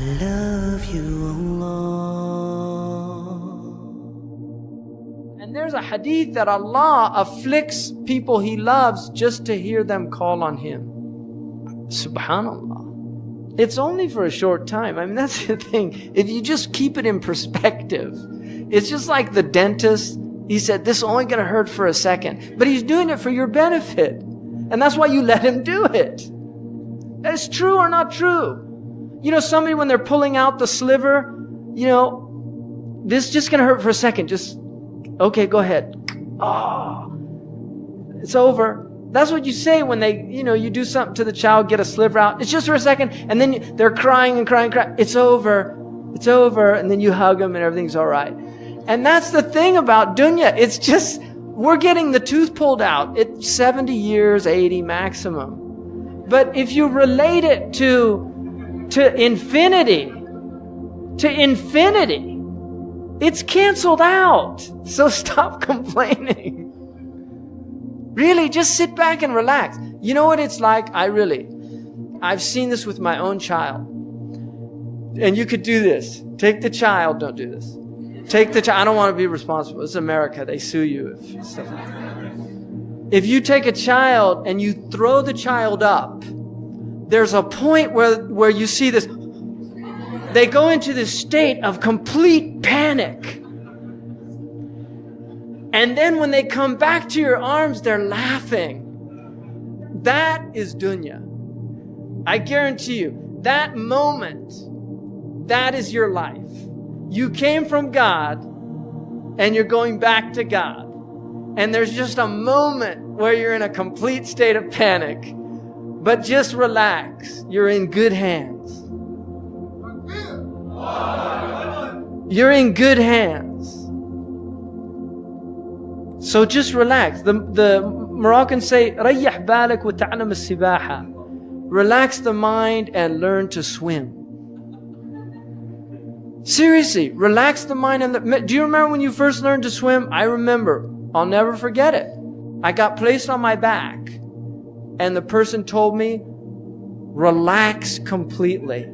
love you, Allah. And there's a hadith that Allah afflicts people He loves just to hear them call on Him. Subhanallah. It's only for a short time. I mean, that's the thing. If you just keep it in perspective, it's just like the dentist. He said, this is only going to hurt for a second. But he's doing it for your benefit. And that's why you let him do it. That's true or not true. You know, somebody when they're pulling out the sliver, you know, this is just going to hurt for a second. Just, okay, go ahead. Oh, it's over. That's what you say when they, you know, you do something to the child, get a sliver out. It's just for a second. And then they're crying and crying and crying. It's over. It's over. And then you hug them and everything's all right. And that's the thing about dunya. It's just, we're getting the tooth pulled out. It's 70 years, 80 maximum. But if you relate it to infinity, it's canceled out. So stop complaining. Really, just sit back and relax. You know what it's like? I've seen this with my own child. And you could do this. Take the child, don't do this. Take the child. I don't want to be responsible. It's America. They sue you if stuff like that. If you take a child and you throw the child up, there's a point where you see this. They go into this state of complete panic. And then when they come back to your arms, they're laughing. That is dunya. I guarantee you, that moment, that is your life. You came from God and you're going back to God. And there's just a moment where you're in a complete state of panic. But just relax. You're in good hands. You're in good hands. So just relax. The Moroccans say, ريح بالك وتعلم السباحة. Relax the mind and learn to swim. Seriously, relax the mind. Do you remember when you first learned to swim? I remember. I'll never forget it. I got placed on my back and the person told me, relax completely.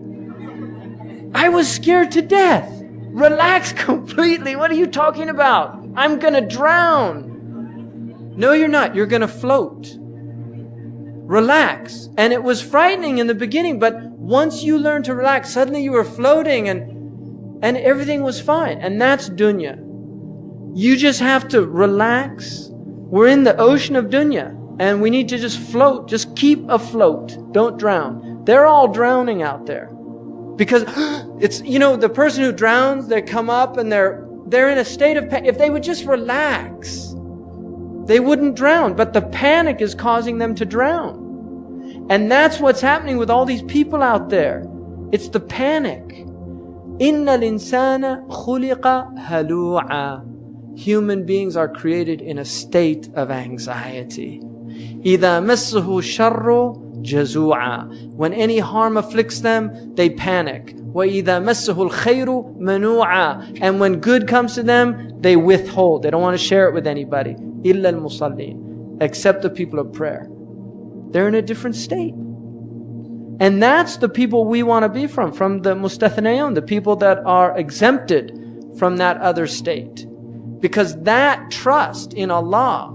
I was scared to death. Relax completely. What are you talking about? I'm going to drown. No, you're not. You're going to float. Relax. And it was frightening in the beginning, but once you learned to relax, suddenly you were floating and everything was fine. And that's dunya. You just have to relax. We're in the ocean of dunya and we need to just float. Just keep afloat. Don't drown. They're all drowning out there. Because it's, you know, the person who drowns, they come up and they're in a state of panic. If they would just relax, they wouldn't drown. But the panic is causing them to drown. And that's what's happening with all these people out there. It's the panic. إِنَّ الْإِنسَانَ خُلِقَ هَلُوعًا. Human beings are created in a state of anxiety. إِذَا مَسَّهُ الشَّرُّ جَزُوعًا. When any harm afflicts them, they panic. وَإِذَا مَسَّهُ الْخَيْرُ مَنُوعًا. And when good comes to them, they withhold. They don't want to share it with anybody. إِلَّا الْمُصَلِّينَ. Except the people of prayer. They're in a different state. And that's the people we want to be from the mustathnayun, the people that are exempted from that other state. Because that trust in Allah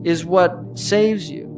is what saves you.